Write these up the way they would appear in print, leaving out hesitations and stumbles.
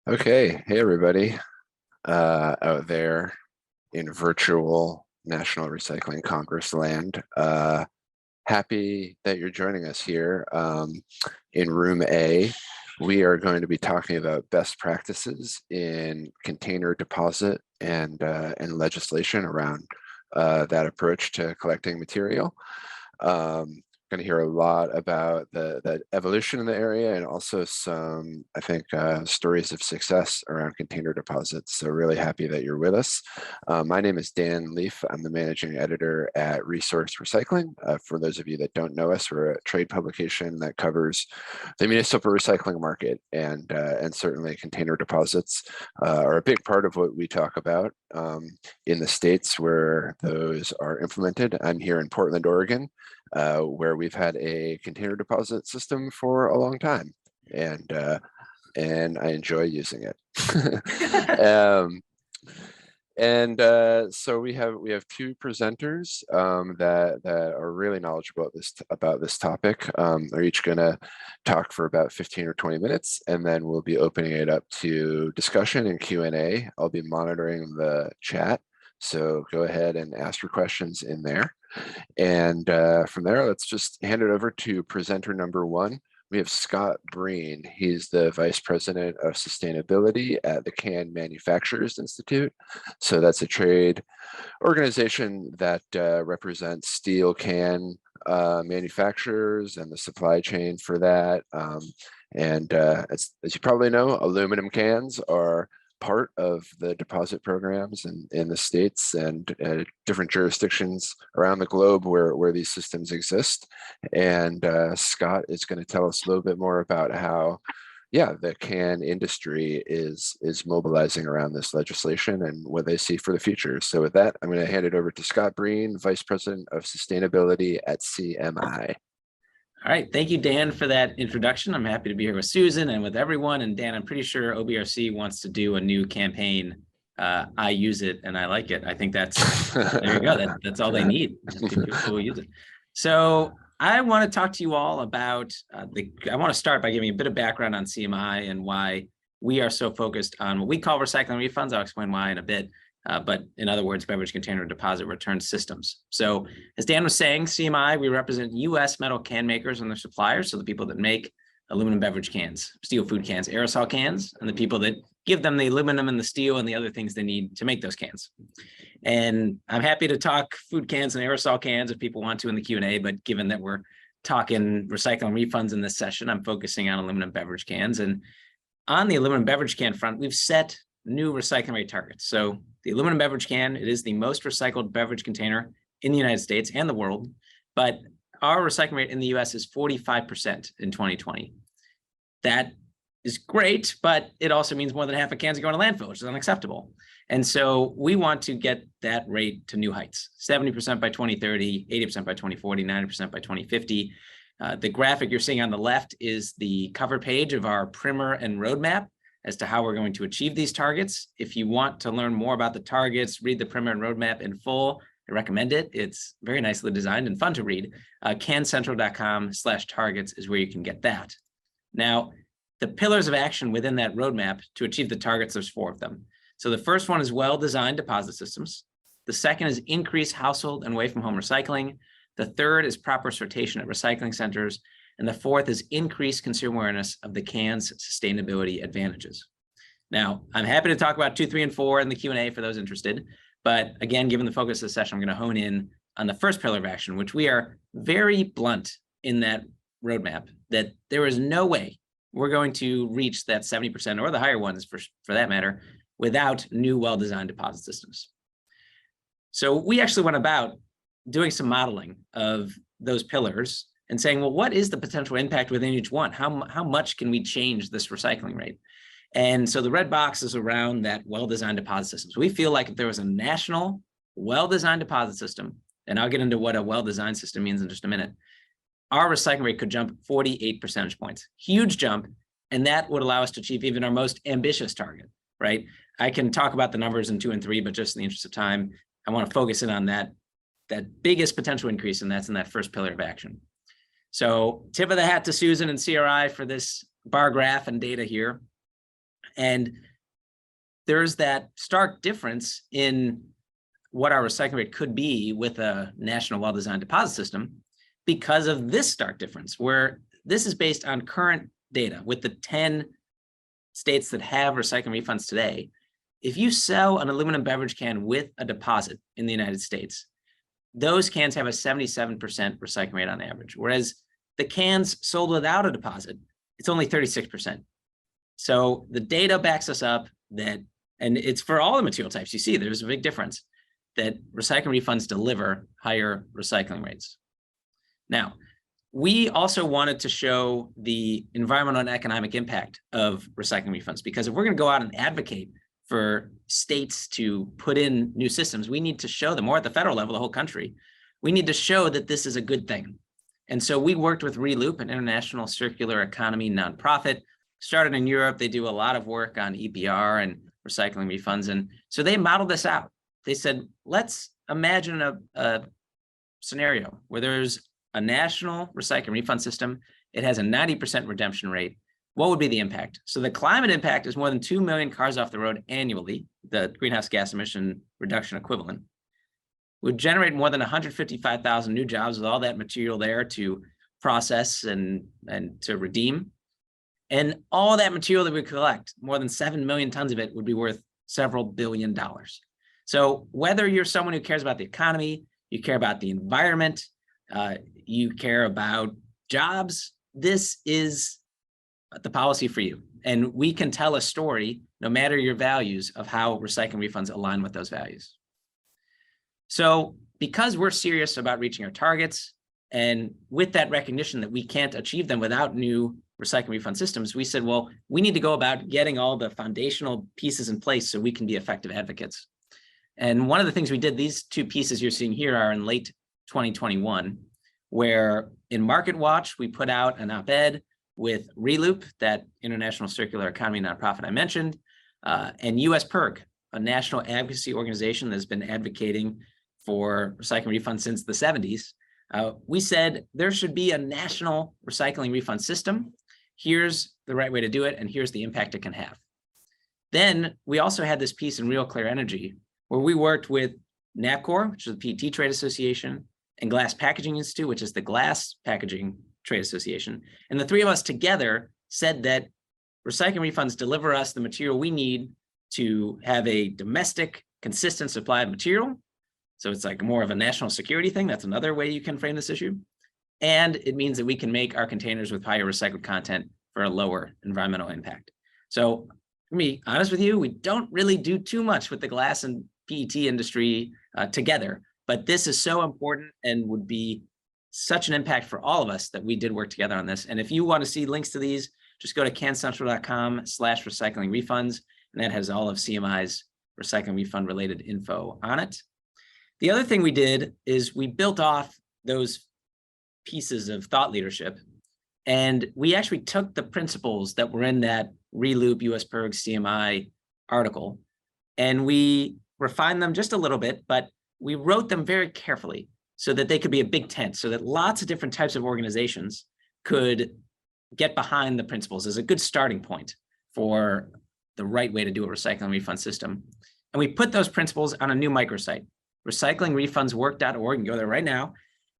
Okay, hey everybody out there in virtual National Recycling Congress land. Happy that you're joining us here in room A. We are going to be talking about best practices in container deposit and legislation around that approach to collecting material. Going to hear a lot about the evolution in the area and also some, I think, stories of success around container deposits. So really happy that you're with us. My name is Dan Leaf. I'm the managing editor at Resource Recycling. For those of you that don't know us, we're a trade publication that covers the municipal recycling market, and certainly container deposits are a big part of what we talk about in the states where those are implemented. I'm here in Portland, Oregon, where we've had a container deposit system for a long time, and I enjoy using it. So we have two presenters that are really knowledgeable about this topic. They're each going to talk for about 15 or 20 minutes, and then we'll be opening it up to discussion and Q&A. I'll be monitoring the chat, so go ahead and ask your questions in there. And from there, let's just hand it over to presenter number one. We have Scott Breen. He's the Vice President of Sustainability at the Can Manufacturers Institute. So that's a trade organization that represents steel can manufacturers and the supply chain for that. As you probably know, aluminum cans are part of the deposit programs in the states and different jurisdictions around the globe where these systems exist. And Scott is going to tell us a little bit more about how, the can industry is mobilizing around this legislation and what they see for the future. So with that, I'm going to hand it over to Scott Breen, Vice President of Sustainability at CMI. All right, thank you, Dan, for that introduction. I'm happy to be here with Susan and with everyone. And Dan, I'm pretty sure OBRC wants to do a new campaign. I use it and I like it. I think that's, there you go. That's all they need. People will use it. So I want to talk to you all about, I want to start by giving a bit of background on CMI and why we are so focused on what we call recycling refunds. I'll explain why in a bit. But in other words, beverage container deposit return systems. So as Dan was saying, CMI, we represent U.S. metal can makers and their suppliers. So the people that make aluminum beverage cans, steel food cans, aerosol cans, and the people that give them the aluminum and the steel and the other things they need to make those cans. And I'm happy to talk food cans and aerosol cans if people want to in the Q&A, but given that we're talking recycling refunds in this session, I'm focusing on aluminum beverage cans. And on the aluminum beverage can front, we've set new recycling rate targets. So the aluminum beverage can, it is the most recycled beverage container in the United States and the world, but our recycling rate in the US is 45% in 2020. That is great, but it also means more than half of cans are going to landfill, which is unacceptable. And so we want to get that rate to new heights, 70% by 2030, 80% by 2040, 90% by 2050. The graphic you're seeing on the left is the cover page of our primer and roadmap as to how we're going to achieve these targets. If you want to learn more about the targets, read the primer and roadmap in full, I recommend it. It's very nicely designed and fun to read. cancentral.com/targets is where you can get that. Now, the pillars of action within that roadmap to achieve the targets, there's 4 of them. So the first one is well-designed deposit systems. The second is increase household and away from home recycling. The third is proper sortation at recycling centers. And the fourth is increased consumer awareness of the can's sustainability advantages. Now, I'm happy to talk about 2, 3, and 4 in the Q&A for those interested. But again, given the focus of the session, I'm going to hone in on the first pillar of action, which we are very blunt in that roadmap, that there is no way we're going to reach that 70% or the higher ones for that matter, without new well-designed deposit systems. So we actually went about doing some modeling of those pillars and saying, well, what is the potential impact within each one? How much can we change this recycling rate? And so the red box is around that well-designed deposit systems. We feel like if there was a national well-designed deposit system, and I'll get into what a well-designed system means in just a minute, our recycling rate could jump 48 percentage points. Huge jump, and that would allow us to achieve even our most ambitious target, right? I can talk about the numbers in 2 and 3, but just in the interest of time, I want to focus in on that biggest potential increase, and that's in that first pillar of action. So tip of the hat to Susan and CRI for this bar graph and data here. And there's that stark difference in what our recycling rate could be with a national well-designed deposit system because of this stark difference, where this is based on current data with the 10 states that have recycling refunds today. If you sell an aluminum beverage can with a deposit in the United States, those cans have a 77% recycling rate on average, whereas the cans sold without a deposit, it's only 36%. So the data backs us up that, and it's for all the material types you see, there's a big difference, that recycling refunds deliver higher recycling rates. Now, we also wanted to show the environmental and economic impact of recycling refunds, because if we're going to go out and advocate for states to put in new systems, we need to show them, or at the federal level, the whole country, we need to show that this is a good thing. And so we worked with Reloop, an international circular economy nonprofit, started in Europe. They do a lot of work on EPR and recycling refunds. And so they modeled this out. They said, let's imagine a scenario where there's a national recycling refund system. It has a 90% redemption rate. What would be the impact? So the climate impact is more than 2 million cars off the road annually, the greenhouse gas emission reduction equivalent. Would generate more than 155,000 new jobs with all that material there to process and to redeem. And all that material that we collect, more than 7 million tons of it, would be worth several $billion. So whether you're someone who cares about the economy, you care about the environment, you care about jobs, this is the policy for you. And we can tell a story, no matter your values, of how recycling refunds align with those values. So because we're serious about reaching our targets, and with that recognition that we can't achieve them without new recycling refund systems, we said, well, we need to go about getting all the foundational pieces in place so we can be effective advocates. And one of the things we did, these two pieces you're seeing here are in late 2021, where in Market Watch, we put out an op-ed with Reloop, that international circular economy nonprofit I mentioned, and US PIRG, a national advocacy organization that's been advocating for recycling refunds since the 70s. We said there should be a national recycling refund system. Here's the right way to do it, and here's the impact it can have. Then we also had this piece in Real Clear Energy, where we worked with NAPCOR, which is the PET Trade Association, and Glass Packaging Institute, which is the Glass Packaging Trade Association. And the three of us together said that recycling refunds deliver us the material we need to have a domestic, consistent supply of material. So it's like more of a national security thing. That's another way you can frame this issue. And it means that we can make our containers with higher recycled content for a lower environmental impact. So to be honest with you, we don't really do too much with the glass and PET industry together, but this is so important and would be such an impact for all of us that we did work together on this. And if you want to see links to these, just go to cancentral.com/recycling refunds, and that has all of CMI's recycling refund related info on it. The other thing we did is we built off those pieces of thought leadership, and we actually took the principles that were in that Reloop US PIRG CMI article, and we refined them just a little bit, but we wrote them very carefully so that they could be a big tent, so that lots of different types of organizations could get behind the principles as a good starting point for the right way to do a recycling refund system. And we put those principles on a new microsite, recyclingrefundswork.org. You can go there right now.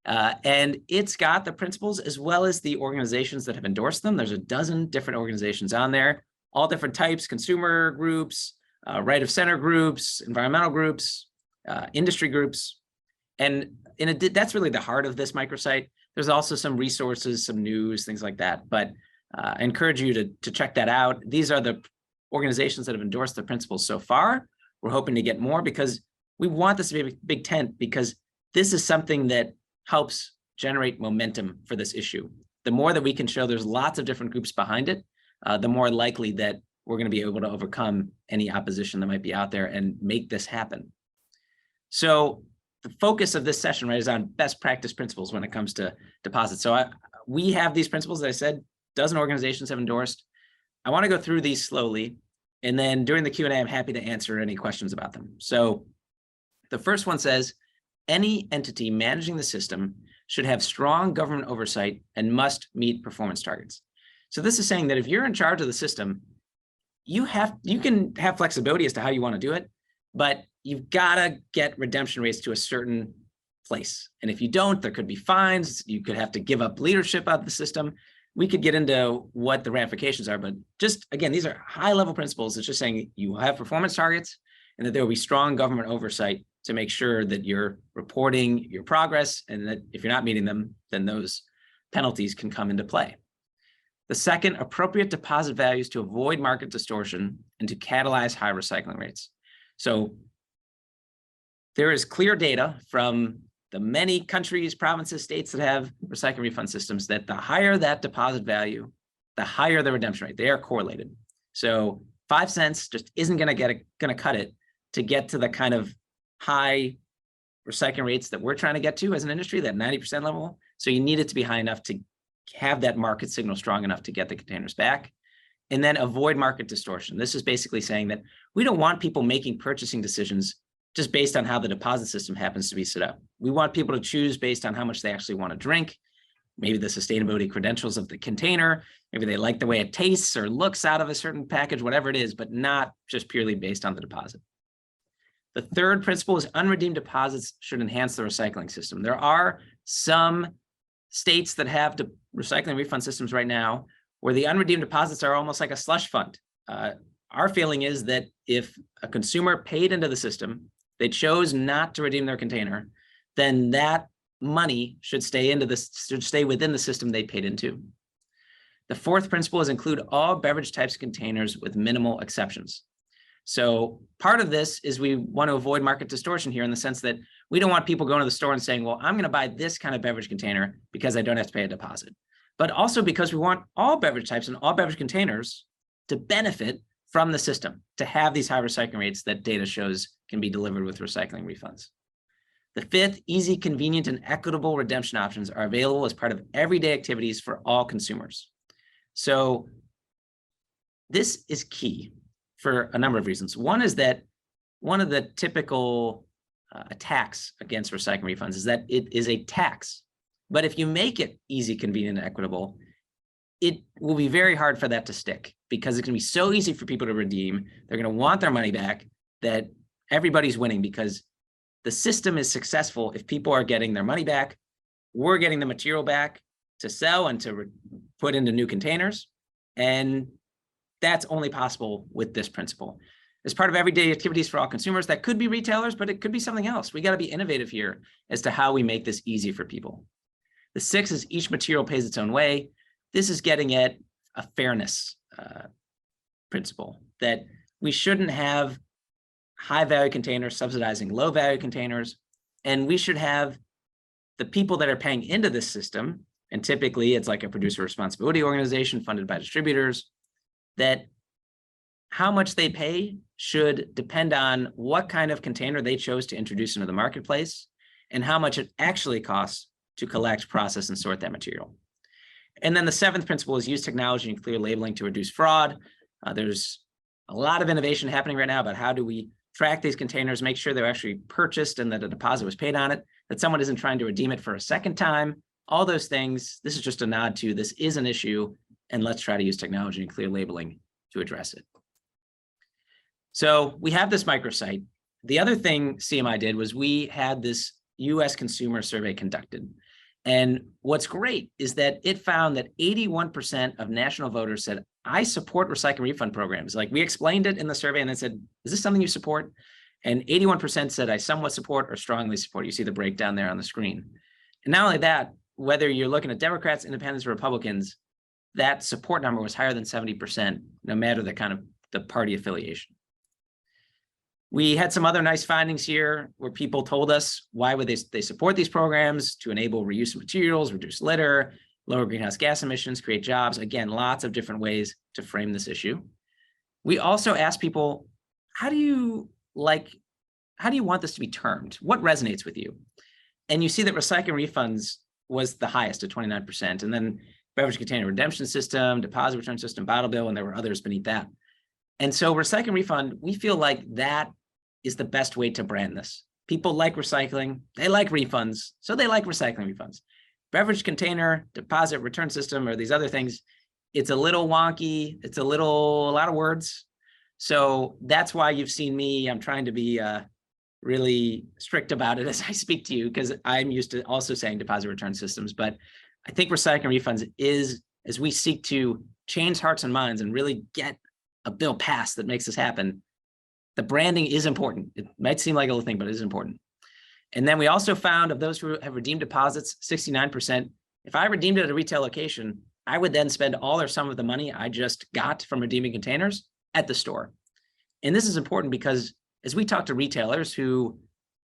And it's got the principles as well as the organizations that have endorsed them. There's a dozen different organizations on there, all different types: consumer groups, right of center groups, environmental groups, industry groups. And that's really the heart of this microsite. There's also some resources, some news, things like that. But I encourage you to check that out. These are the organizations that have endorsed the principles so far. We're hoping to get more because we want this to be a big tent, because this is something that helps generate momentum for this issue. The more that we can show there's lots of different groups behind it, the more likely that we're going to be able to overcome any opposition that might be out there and make this happen. So the focus of this session, right, is on best practice principles when it comes to deposits. So we have these principles that I said, dozen organizations have endorsed. I want to go through these slowly, and then during the Q&A, I'm happy to answer any questions about them. So the first one says, any entity managing the system should have strong government oversight and must meet performance targets. So this is saying that if you're in charge of the system, you can have flexibility as to how you want to do it, but you've got to get redemption rates to a certain place. And if you don't, there could be fines. You could have to give up leadership of the system. We could get into what the ramifications are, but just, again, these are high level principles. It's just saying you have performance targets and that there will be strong government oversight to make sure that you're reporting your progress, and that if you're not meeting them, then those penalties can come into play. The second, appropriate deposit values to avoid market distortion and to catalyze high recycling rates. So there is clear data from the many countries, provinces, states that have recycling refund systems that the higher that deposit value, the higher the redemption rate. They are correlated. So 5 cents just isn't going to cut it to get to the kind of high recycling rates that we're trying to get to as an industry, that 90% level. So you need it to be high enough to have that market signal strong enough to get the containers back. And then avoid market distortion. This is basically saying that we don't want people making purchasing decisions just based on how the deposit system happens to be set up. We want people to choose based on how much they actually want to drink, maybe the sustainability credentials of the container, maybe they like the way it tastes or looks out of a certain package, whatever it is, but not just purely based on the deposit. The third principle is unredeemed deposits should enhance the recycling system. There are some states that have recycling refund systems right now where the unredeemed deposits are almost like a slush fund. Our feeling is that if a consumer paid into the system, they chose not to redeem their container, then that money should stay within the system they paid into. The fourth principle is include all beverage types of containers with minimal exceptions. So part of this is we want to avoid market distortion here in the sense that we don't want people going to the store and saying, well, I'm going to buy this kind of beverage container because I don't have to pay a deposit. But also because we want all beverage types and all beverage containers to benefit from the system, to have these high recycling rates that data shows can be delivered with recycling refunds. The fifth, easy, convenient, and equitable redemption options are available as part of everyday activities for all consumers. So this is key for a number of reasons. One is that one of the typical attacks against recycling refunds is that it is a tax. But if you make it easy, convenient, and equitable, it will be very hard for that to stick because it can be so easy for people to redeem. They're going to want their money back, that everybody's winning because the system is successful if people are getting their money back, we're getting the material back to sell and to put into new containers. And that's only possible with this principle. As part of everyday activities for all consumers, that could be retailers, but it could be something else. We got to be innovative here as to how we make this easy for people. The sixth is each material pays its own way. This is getting at a fairness principle, that we shouldn't have high value containers subsidizing low value containers. And we should have the people that are paying into this system, and typically it's like a producer responsibility organization funded by distributors, that how much they pay should depend on what kind of container they chose to introduce into the marketplace and how much it actually costs to collect, process, and sort that material. And then the seventh principle is use technology and clear labeling to reduce fraud. There's a lot of innovation happening right now about how do we track these containers, make sure they're actually purchased and that a deposit was paid on it, that someone isn't trying to redeem it for a second time, all those things. This is just a nod to this is an issue, and let's try to use technology and clear labeling to address it. So we have this microsite. The other thing CMI did was we had this US consumer survey conducted. And what's great is that it found that 81% of national voters said, I support recycling refund programs. Like we explained it in the survey and then said, is this something you support? And 81% said, I somewhat support or strongly support. You see the breakdown there on the screen. And not only that, whether you're looking at Democrats, Independents, or Republicans, that support number was higher than 70%, no matter the kind of the party affiliation. We had some other nice findings here where people told us why would they support these programs: to enable reuse of materials, reduce litter, lower greenhouse gas emissions, create jobs. Again, lots of different ways to frame this issue. We also asked people, how do you want this to be termed? What resonates with you? And you see that recycling refunds was the highest at 29%. And then beverage container redemption system, deposit return system, bottle bill, and there were others beneath that. And so recycling refund, we feel like that is the best way to brand this. People like recycling, they like refunds, so they like recycling refunds. Beverage container, deposit return system, or these other things, it's a little wonky, it's a lot of words. So that's why you've seen me. I'm trying to be really strict about it as I speak to you, because I'm used to also saying deposit return systems. But I think recycling refunds is, as we seek to change hearts and minds and really get a bill passed that makes this happen, the branding is important. It might seem like a little thing, but it is important. And then we also found of those who have redeemed deposits, 69%, if I redeemed it at a retail location, I would then spend all or some of the money I just got from redeeming containers at the store. And this is important because as we talk to retailers who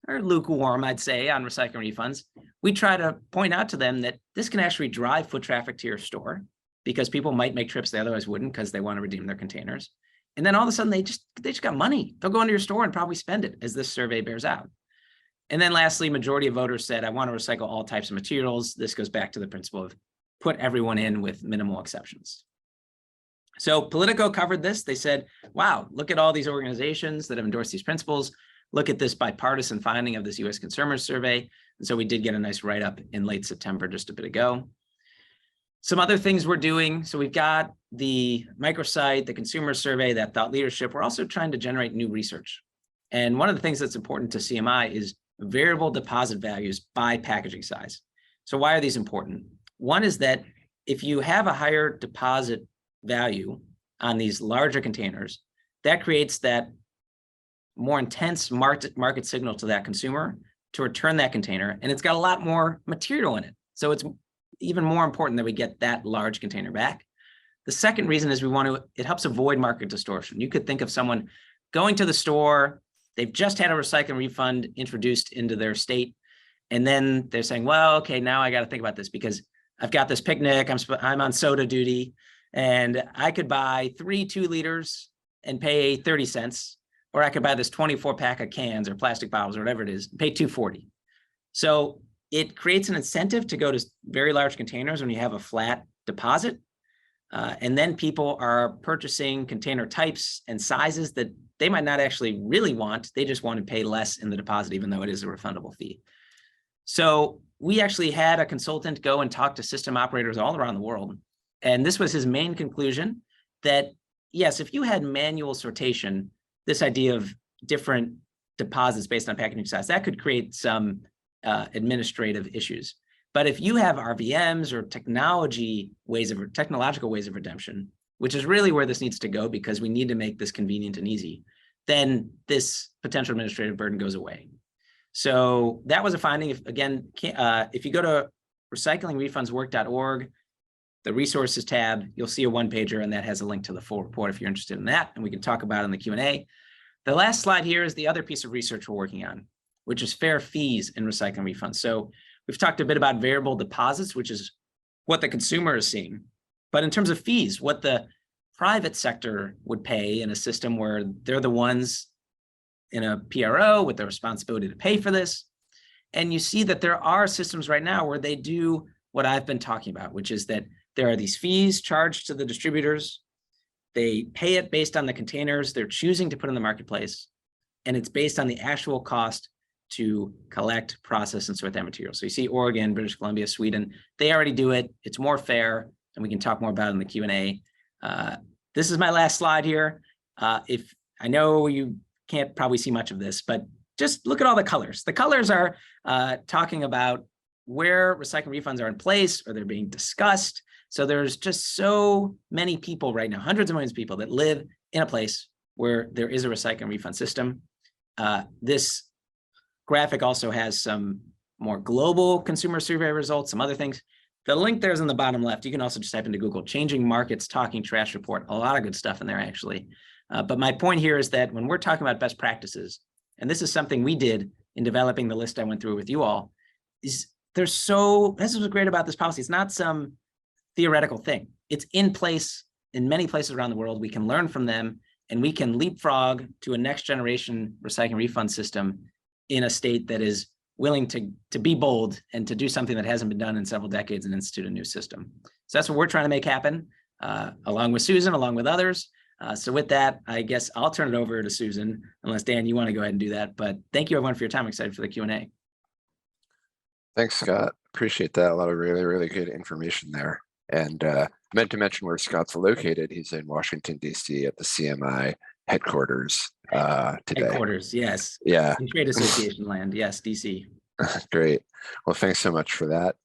are lukewarm, I'd say, on recycling refunds, we try to point out to them that this can actually drive foot traffic to your store because people might make trips they otherwise wouldn't because they want to redeem their containers. And then all of a sudden they just got money. They'll go into your store and probably spend it, as this survey bears out. And then lastly, majority of voters said, I want to recycle all types of materials. This goes back to the principle of put everyone in with minimal exceptions. So Politico covered this. They said, wow, look at all these organizations that have endorsed these principles. Look at this bipartisan finding of this US Consumers Survey. And so we did get a nice write-up in late September, just a bit ago. Some other things we're doing. So we've got the microsite, the consumer survey, that thought leadership. We're also trying to generate new research. And one of the things that's important to CMI is variable deposit values by packaging size. So why are these important? One is that if you have a higher deposit value on these larger containers, that creates that more intense market signal to that consumer to return that container, and it's got a lot more material in it. So it's even more important that we get that large container back. The second reason is it helps avoid market distortion. You could think of someone going to the store, they've just had a recycling refund introduced into their state, and then they're saying, well, okay, now I got to think about this because I've got this picnic, I'm on soda duty, and I could buy 3 2-liters and pay 30 cents, or I could buy this 24 pack of cans or plastic bottles or whatever it is, pay $2.40. So it creates an incentive to go to very large containers when you have a flat deposit. And then people are purchasing container types and sizes that they might not actually really want. They just want to pay less in the deposit, even though it is a refundable fee. So we actually had a consultant go and talk to system operators all around the world. And this was his main conclusion, that yes, if you had manual sortation, this idea of different deposits based on packaging size, that could create some administrative issues. But if you have RVMs or technological ways of redemption, which is really where this needs to go because we need to make this convenient and easy, then this potential administrative burden goes away. So that was a finding. If you go to recyclingrefundswork.org, the resources tab, you'll see a one-pager, and that has a link to the full report if you're interested in that, and we can talk about it in the Q&A. The last slide here is the other piece of research we're working on, which is fair fees in recycling refunds. So we've talked a bit about variable deposits, which is what the consumer is seeing. But in terms of fees, what the private sector would pay in a system where they're the ones in a PRO with the responsibility to pay for this. And you see that there are systems right now where they do what I've been talking about, which is that there are these fees charged to the distributors. They pay it based on the containers they're choosing to put in the marketplace. And it's based on the actual cost to collect, process, and sort that material. So you see Oregon, British Columbia, Sweden, they already do it. It's more fair, and we can talk more about it in the Q&A. This is my last slide here. If I know you can't probably see much of this, but just look at all the colors. The colors are talking about where recycling refunds are in place or they're being discussed. So there's just so many people right now, hundreds of millions of people that live in a place where there is a recycling refund system. This graphic also has some more global consumer survey results, some other things. The link there is on the bottom left. You can also just type into Google, Changing Markets Talking Trash Report. A lot of good stuff in there, actually. But my point here is that when we're talking about best practices, and this is something we did in developing the list I went through with you all, this is what's great about this policy. It's not some theoretical thing. It's in place in many places around the world. We can learn from them, and we can leapfrog to a next generation recycling refund system in a state that is willing to be bold and to do something that hasn't been done in several decades and institute a new system. So that's what we're trying to make happen, along with Susan, along with others. So with that, I guess I'll turn it over to Susan, unless Dan, you want to go ahead and do that. But thank you everyone for your time. I'm excited for the Q&A. Thanks, Scott. Appreciate that. A lot of really, really good information there. And meant to mention where Scott's located. He's in Washington, D.C. at the CMI headquarters today. Headquarters, yes. Yeah, In Trade Association land, yes, DC. great. Well, thanks so much for that.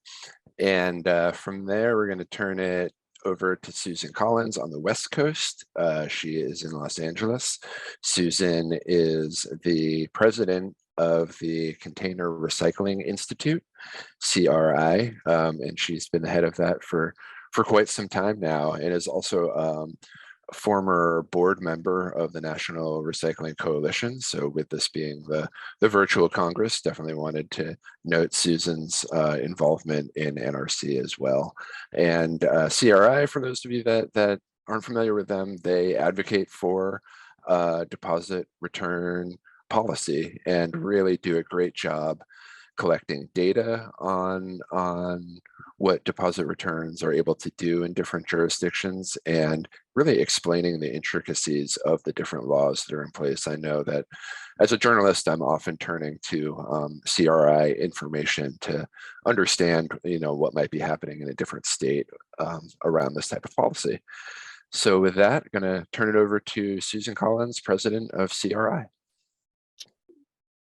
And from there, we're going to turn it over to Susan Collins on the West Coast. She is in Los Angeles. Susan is the president of the Container Recycling Institute, CRI, and she's been the head of that for quite some time now, and is also a former board member of the National Recycling Coalition. So with this being the virtual Congress, definitely wanted to note Susan's involvement in NRC as well. And CRI, for those of you that aren't familiar with them, they advocate for deposit return policy and really do a great job collecting data on what deposit returns are able to do in different jurisdictions and really explaining the intricacies of the different laws that are in place. I know that as a journalist, I'm often turning to CRI information to understand, what might be happening in a different state around this type of policy. So with that, I'm going to turn it over to Susan Collins, president of CRI.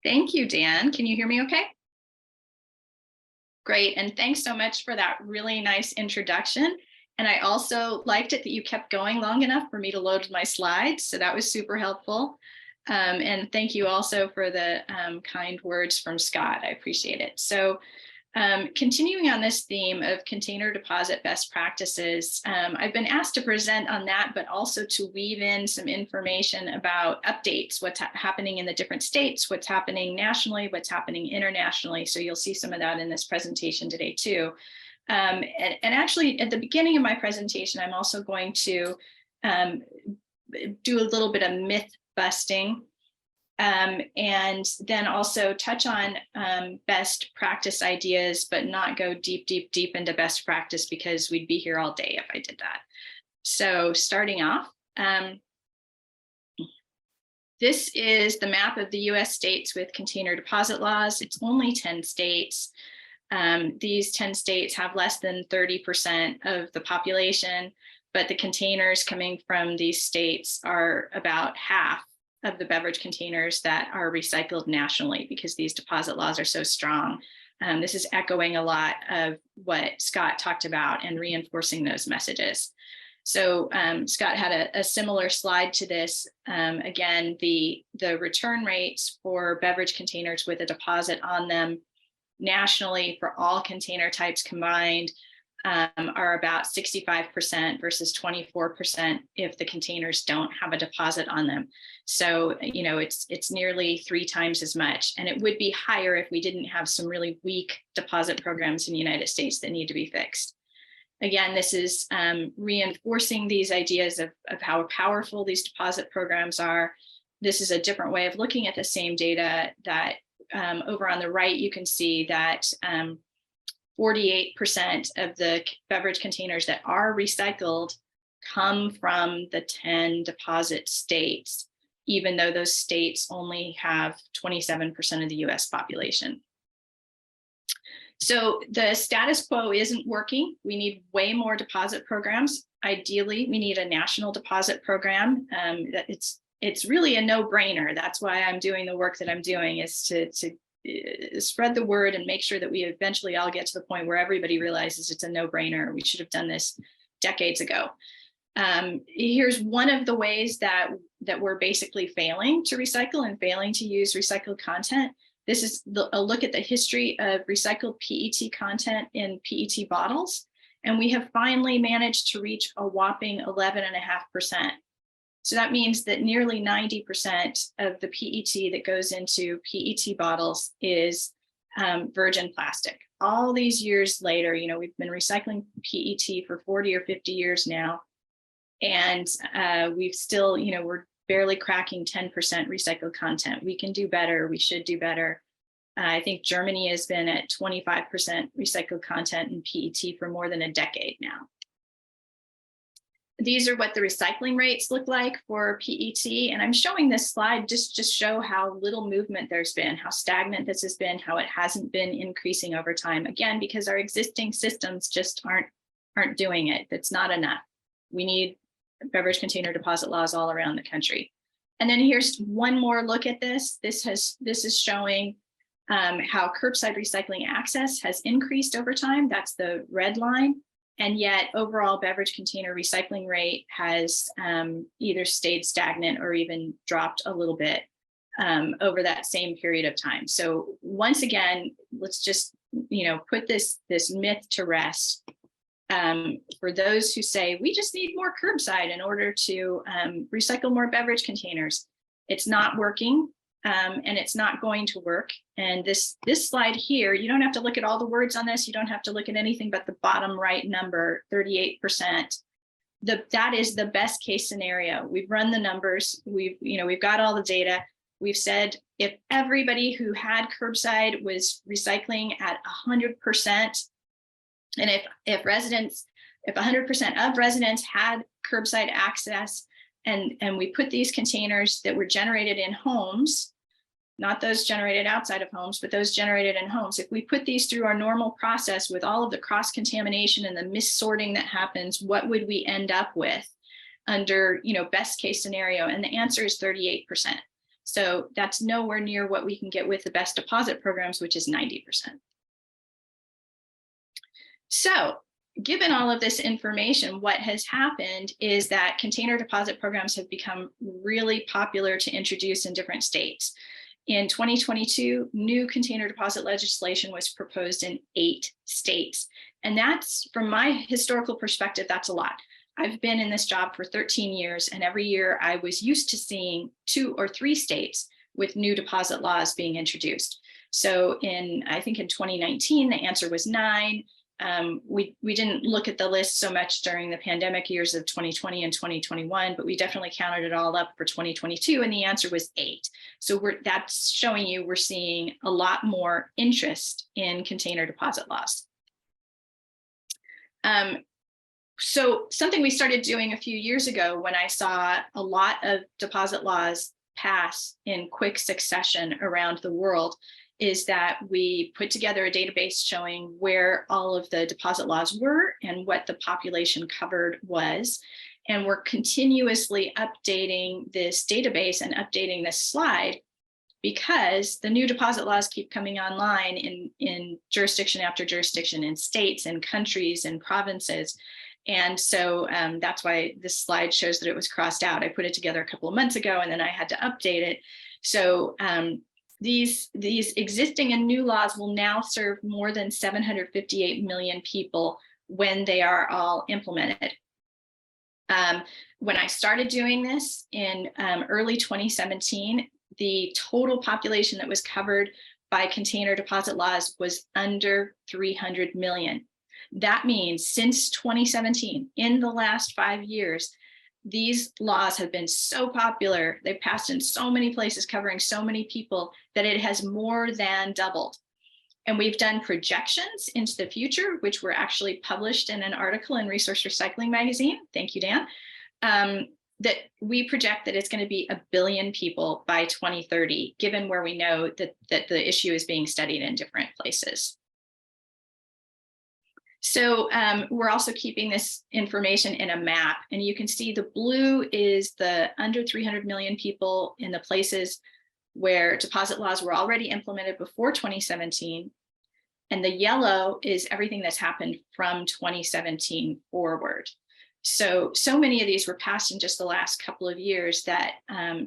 Thank you, Dan. Can you hear me okay? Great, and thanks so much for that really nice introduction. And I also liked it that you kept going long enough for me to load my slides, so that was super helpful. And thank you also for the kind words from Scott. I appreciate it. So continuing on this theme of container deposit best practices, I've been asked to present on that, but also to weave in some information about updates, what's happening in the different states, what's happening nationally, what's happening internationally. So you'll see some of that in this presentation today too. And actually at the beginning of my presentation, I'm also going to do a little bit of myth busting. And then also touch on best practice ideas, but not go deep into best practice because we'd be here all day if I did that. So starting off, this is the map of the US states with container deposit laws. It's only 10 states. These 10 states have less than 30% of the population, but the containers coming from these states are about half of the beverage containers that are recycled nationally because these deposit laws are so strong. This is echoing a lot of what Scott talked about and reinforcing those messages. So Scott had a similar slide to this. Again, the return rates for beverage containers with a deposit on them nationally for all container types combined are about 65% versus 24% if the containers don't have a deposit on them. So, it's nearly 3 times as much, and it would be higher if we didn't have some really weak deposit programs in the United States that need to be fixed. Again, this is reinforcing these ideas of how powerful these deposit programs are. This is a different way of looking at the same data that over on the right, you can see that 48% of the beverage containers that are recycled come from the 10 deposit states, even though those states only have 27% of the US population. So the status quo isn't working. We need way more deposit programs. Ideally, we need a national deposit program. It's really a no-brainer. That's why I'm doing the work that I'm doing, is to spread the word and make sure that we eventually all get to the point where everybody realizes it's a no-brainer. We should have done this decades ago. Here's one of the ways that we're basically failing to recycle and failing to use recycled content. This is a look at the history of recycled PET content in PET bottles. And we have finally managed to reach a whopping 11.5%. So that means that nearly 90% of the PET that goes into PET bottles is virgin plastic. All these years later, we've been recycling PET for 40 or 50 years now. And we've still, we're barely cracking 10% recycled content. We can do better. We should do better. I think Germany has been at 25% recycled content in PET for more than a decade now. These are what the recycling rates look like for PET. And I'm showing this slide just to show how little movement there's been, how stagnant this has been, how it hasn't been increasing over time. Again, because our existing systems just aren't doing it. It's not enough. We need beverage container deposit laws all around the country. And then here's one more look at this. This is showing how curbside recycling access has increased over time. That's the red line. And yet overall beverage container recycling rate has either stayed stagnant or even dropped a little bit over that same period of time. So once again, let's just, put this myth to rest. For those who say, we just need more curbside in order to recycle more beverage containers. It's not working, and it's not going to work. And this slide here, you don't have to look at all the words on this. You don't have to look at anything but the bottom right number, 38%. That is the best case scenario. We've run the numbers. We've got all the data. We've said if everybody who had curbside was recycling at 100%, and if 100% of residents had curbside access, and we put these containers that were generated in homes, not those generated outside of homes, but those generated in homes, if we put these through our normal process with all of the cross-contamination and the missorting that happens, what would we end up with under, best case scenario? And the answer is 38%. So that's nowhere near what we can get with the best deposit programs, which is 90%. So given all of this information, what has happened is that container deposit programs have become really popular to introduce in different states. In 2022, new container deposit legislation was proposed in 8 states. And that's, from my historical perspective, that's a lot. I've been in this job for 13 years, and every year I was used to seeing 2 or 3 states with new deposit laws being introduced. So I think in 2019, the answer was 9. We didn't look at the list so much during the pandemic years of 2020 and 2021, but we definitely counted it all up for 2022, and the answer was 8. So that's showing you we're seeing a lot more interest in container deposit laws. So something we started doing a few years ago when I saw a lot of deposit laws pass in quick succession around the world is that we put together a database showing where all of the deposit laws were and what the population covered was. And we're continuously updating this database and updating this slide because the new deposit laws keep coming online in jurisdiction after jurisdiction, in states and countries and provinces. And so that's why this slide shows that it was crossed out. I put it together a couple of months ago and then I had to update it. So these existing and new laws will now serve more than 758 million people when they are all implemented. When I started doing this in early 2017, the total population that was covered by container deposit laws was under 300 million. That means since 2017, in the last 5 years, these laws have been so popular, they've passed in so many places covering so many people that it has more than doubled. And we've done projections into the future, which were actually published in an article in Resource Recycling magazine. Thank you, Dan. That we project that it's going to be 1 billion people by 2030, given where we know that the issue is being studied in different places. So we're also keeping this information in a map, and you can see the blue is the under 300 million people in the places where deposit laws were already implemented before 2017. And the yellow is everything that's happened from 2017 forward. So many of these were passed in just the last couple of years that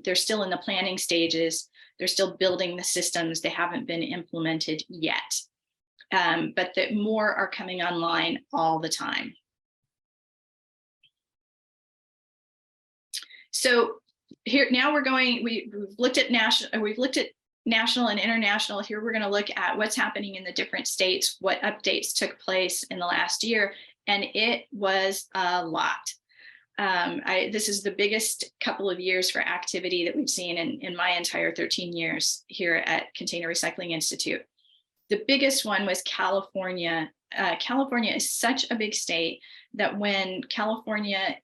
they're still in the planning stages. They're still building the systems. They haven't been implemented yet. But that more are coming online all the time. So here now we've looked at national and international. Here we're going to look at what's happening in the different states, what updates took place in the last year, and it was a lot. This is the biggest couple of years for activity that we've seen in my entire 13 years here at Container Recycling Institute. The biggest one was California. California is such a big state that when California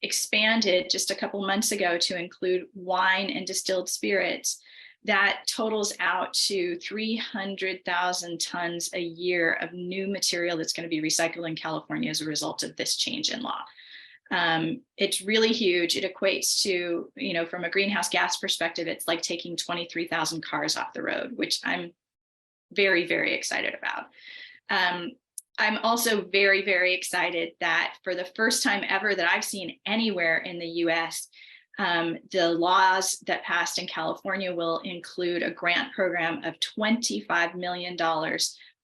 expanded just a couple months ago to include wine and distilled spirits, that totals out to 300,000 tons a year of new material that's going to be recycled in California as a result of this change in law. It's really huge. It equates to, from a greenhouse gas perspective, it's like taking 23,000 cars off the road, which I'm very, very excited about. I'm also very, very excited that for the first time ever that I've seen anywhere in the US, the laws that passed in California will include a grant program of $25 million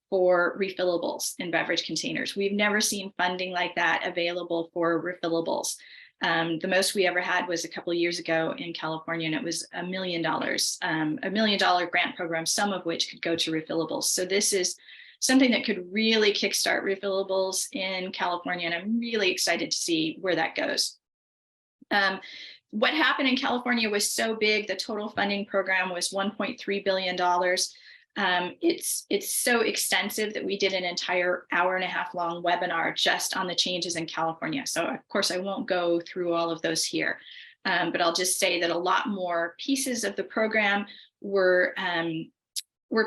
for refillables in beverage containers. We've never seen funding like that available for refillables. The most we ever had was a couple of years ago in California, and it was $1 million, $1 million grant program, some of which could go to refillables. So this is something that could really kickstart refillables in California, and I'm really excited to see where that goes. What happened in California was so big, the total funding program was $1.3 billion. It's so extensive that we did an entire hour-and-a-half long webinar just on the changes in California. So of course I won't go through all of those here, but I'll just say that a lot more pieces of the program were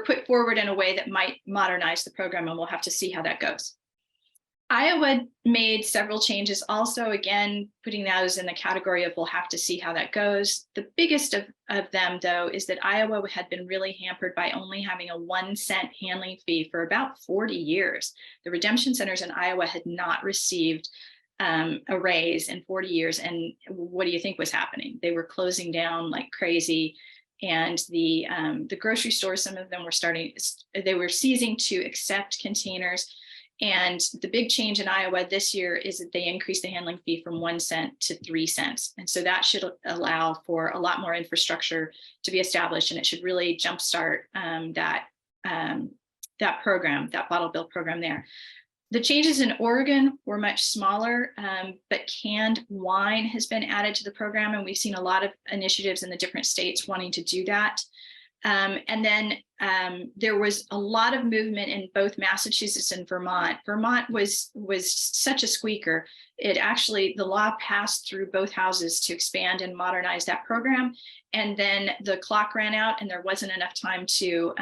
put forward in a way that might modernize the program, and we'll have to see how that goes. Iowa made several changes also, again, putting those in the category of we'll have to see how that goes. The biggest of them, though, is that Iowa had been really hampered by only having a 1-cent handling fee for about 40 years. The redemption centers in Iowa had not received a raise in 40 years. And what do you think was happening? They were closing down like crazy. And the grocery stores, some of them they were ceasing to accept containers. And the big change in Iowa this year is that they increased the handling fee from 1 cent to 3 cents. And so that should allow for a lot more infrastructure to be established, and it should really jumpstart that program, that bottle bill program there. The changes in Oregon were much smaller, but canned wine has been added to the program, and we've seen a lot of initiatives in the different states wanting to do that. And then there was a lot of movement in both Massachusetts and Vermont. Vermont was such a squeaker. The law passed through both houses to expand and modernize that program. And then the clock ran out, and there wasn't enough time to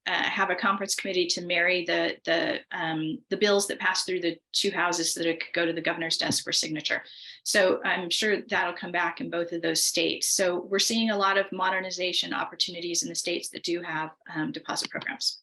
have a conference committee to marry the bills that passed through the two houses so that it could go to the governor's desk for signature. So I'm sure that'll come back in both of those states. So we're seeing a lot of modernization opportunities in the states that do have deposit programs.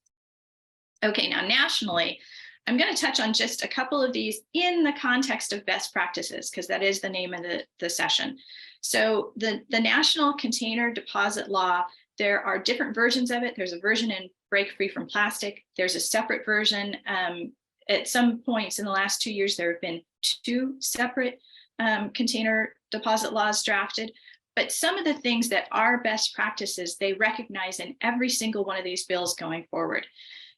Okay, now nationally, I'm going to touch on just a couple of these in the context of best practices, because that is the name of the session. So the National Container Deposit Law, there are different versions of it. There's a version in Break Free from Plastic. There's a separate version. At some points in the last 2 years, there have been 2 separate container deposit laws drafted. But some of the things that are best practices, they recognize in every single one of these bills going forward.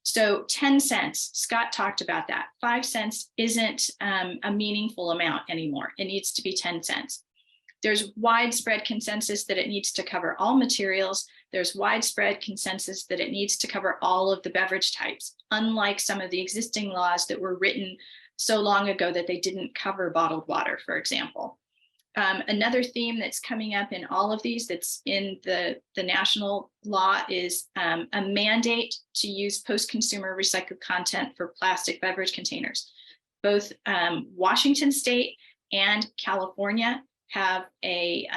So 10 cents, Scott talked about that. 5 cents isn't a meaningful amount anymore. It needs to be 10 cents. There's widespread consensus that it needs to cover all materials. There's widespread consensus that it needs to cover all of the beverage types, unlike some of the existing laws that were written so long ago that they didn't cover bottled water, for example. Another theme that's coming up in all of these that's in the national law is a mandate to use post-consumer recycled content for plastic beverage containers. Both Washington State and California have a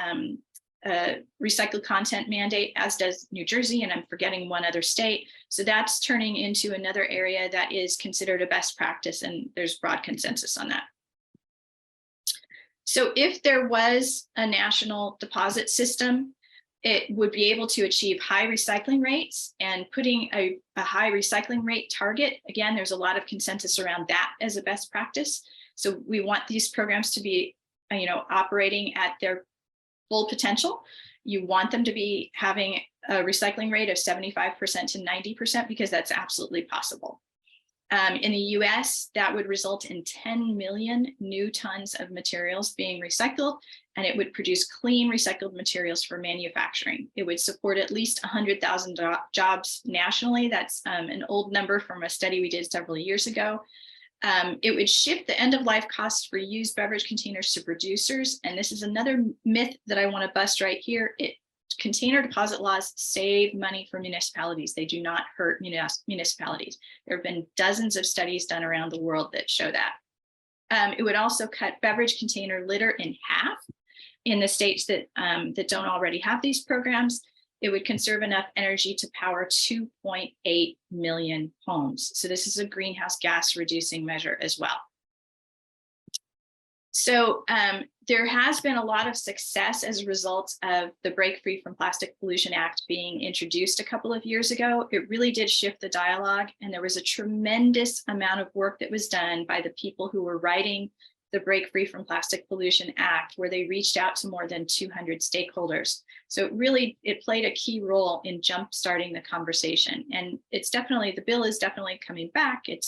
recycled content mandate, as does New Jersey, and I'm forgetting one other state. So that's turning into another area that is considered a best practice, and there's broad consensus on that. So if there was a national deposit system, it would be able to achieve high recycling rates, and putting a high recycling rate target. Again, there's a lot of consensus around that as a best practice. So we want these programs to be, operating at their full potential. You want them to be having a recycling rate of 75% to 90%, because that's absolutely possible. In the US, that would result in 10 million new tons of materials being recycled, and it would produce clean recycled materials for manufacturing. It would support at least 100,000 jobs nationally. That's an old number from a study we did several years ago. It would shift the end-of-life costs for used beverage containers to producers. And this is another myth that I want to bust right here. Container deposit laws save money for municipalities. They do not hurt municipalities. There have been dozens of studies done around the world that show that. It would also cut beverage container litter in half in the states that, that don't already have these programs. It would conserve enough energy to power 2.8 million homes. So this is a greenhouse gas reducing measure as well. So there has been a lot of success as a result of the Break Free from Plastic Pollution Act being introduced a couple of years ago. It really did shift the dialogue, and there was a tremendous amount of work that was done by the people who were writing the Break Free from Plastic Pollution Act, where they reached out to more than 200 stakeholders. So it played a key role in jumpstarting the conversation. And it's definitely, the bill is definitely coming back. It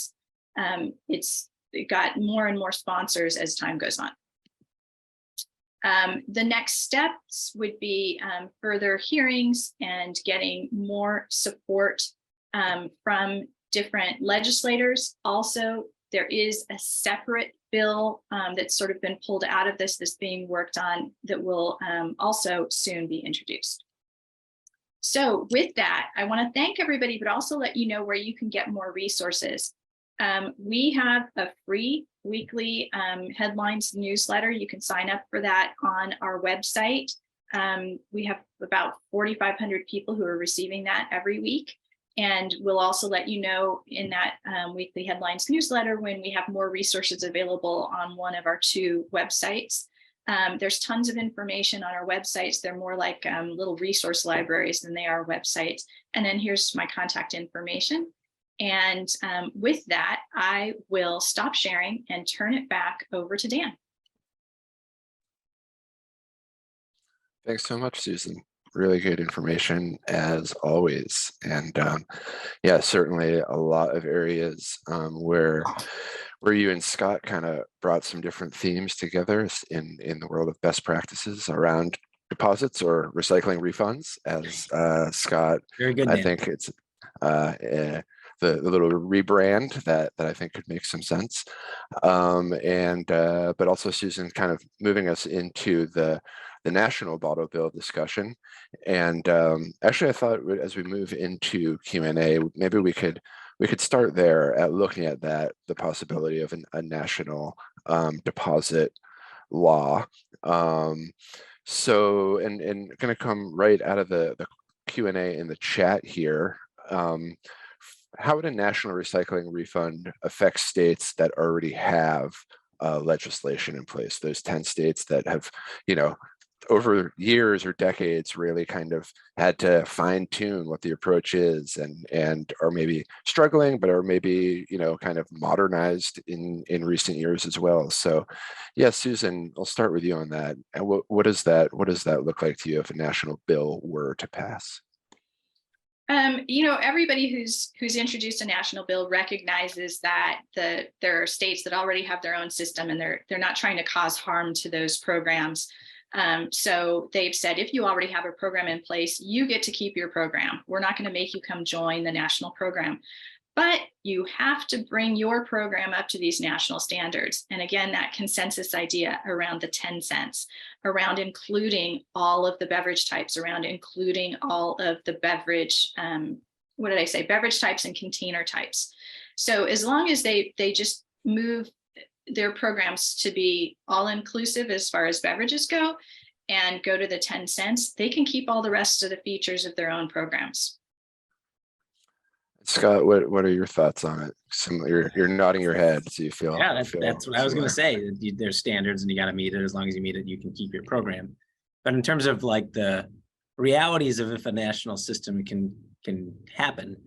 got more and more sponsors as time goes on. The next steps would be further hearings and getting more support from different legislators. Also, there is a separate bill that's sort of been pulled out of this that's being worked on that will also soon be introduced. So with that, I want to thank everybody, but also let you know where you can get more resources. We have a free weekly headlines newsletter. You can sign up for that on our website. We have about 4,500 people who are receiving that every week. And we'll also let you know in that weekly headlines newsletter when we have more resources available on one of our 2 websites. There's tons of information on our websites. They're more like little resource libraries than they are websites. And then here's my contact information. And with that, I will stop sharing and turn it back over to Dan. Thanks so much, Susan. Really good information as always. And yeah, certainly a lot of areas where you and Scott kind of brought some different themes together in the world of best practices around deposits or recycling refunds. As Scott, Very good, I Dan. think it's the little rebrand that I think could make some sense. But also Susan kind of moving us into the national bottle bill discussion. And actually, I thought as we move into Q&A, maybe we could start there at looking at the possibility of a national deposit law. So, and going to come right out of the Q&A in the chat here. How would a national recycling refund affect states that already have legislation in place? Those 10 states that have, over years or decades really kind of had to fine tune what the approach is and are maybe struggling, but are maybe, kind of modernized in recent years as well. So yeah, Susan, I'll start with you on that. And what does that look like to you if a national bill were to pass? Everybody who's introduced a national bill recognizes that there are states that already have their own system and they're not trying to cause harm to those programs. So they've said, if you already have a program in place, you get to keep your program. We're not going to make you come join the national program. But you have to bring your program up to these national standards. And again, that consensus idea around the 10 cents, around including all of the beverage types, around including all of the beverage, beverage types and container types. So as long as they just move their programs to be all inclusive as far as beverages go and go to the 10 cents, they can keep all the rest of the features of their own programs. Scott, what are your thoughts on it? You're nodding your head, so you feel. Yeah, that's what I was going to say. There's standards, and you got to meet it. As long as you meet it, you can keep your program. But in terms of like the realities of if a national system can happen,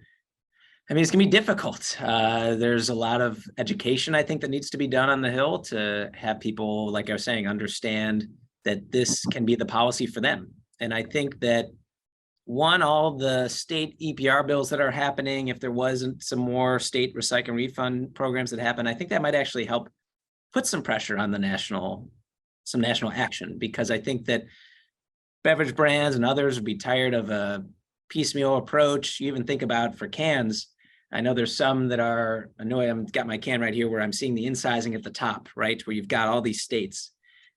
I mean, it's going to be difficult. There's a lot of education, I think, that needs to be done on the Hill to have people, like I was saying, understand that this can be the policy for them. And I think that all the state EPR bills that are happening, if there wasn't some more state recycling refund programs that happen, I think that might actually help put some pressure on some national action, because I think that beverage brands and others would be tired of a piecemeal approach. You even think about for cans, I know there's some that are, I know I've got my can right here where I'm seeing the incising at the top, right? Where you've got all these states.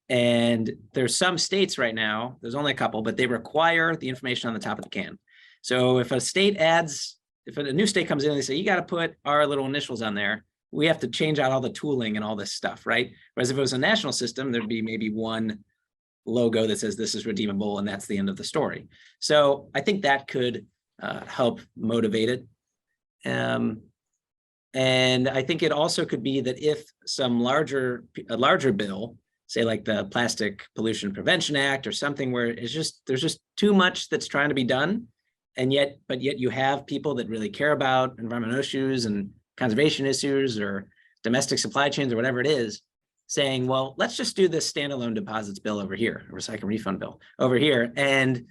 And there's some states right now, there's only a couple, but they require the information on the top of the can. So if a state if a new state comes in and they say, you got to put our little initials on there, we have to change out all the tooling and all this stuff, right? Whereas if it was a national system, there'd be maybe one logo that says this is redeemable and that's the end of the story. So I think that could help motivate it. And I think it also could be that if a larger bill, say like the Plastic Pollution Prevention Act or something where there's just too much that's trying to be done, but yet you have people that really care about environmental issues and conservation issues or domestic supply chains or whatever it is, saying, well, let's just do this standalone deposits bill over here, recycle refund bill over here. And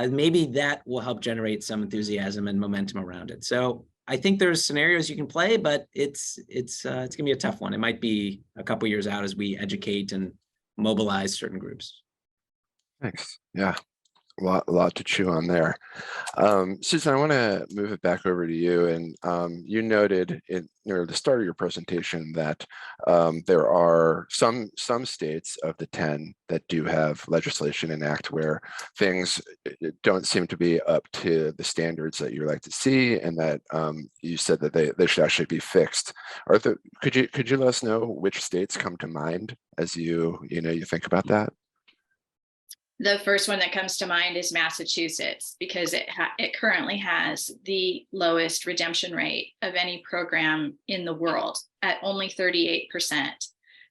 maybe that will help generate some enthusiasm and momentum around it. So I think there's scenarios you can play, but it's gonna be a tough one. It might be a couple years out as we educate and mobilize certain groups. Thanks. Yeah, a lot to chew on there. Susan, I want to move it back over to you. And you noted near the start of your presentation that there are some states of the 10 that do have legislation enact where things don't seem to be up to the standards that you like to see, and that you said that they should actually be fixed. Could you let us know which states come to mind as you think about that? The first one that comes to mind is Massachusetts, because it currently has the lowest redemption rate of any program in the world at only 38%.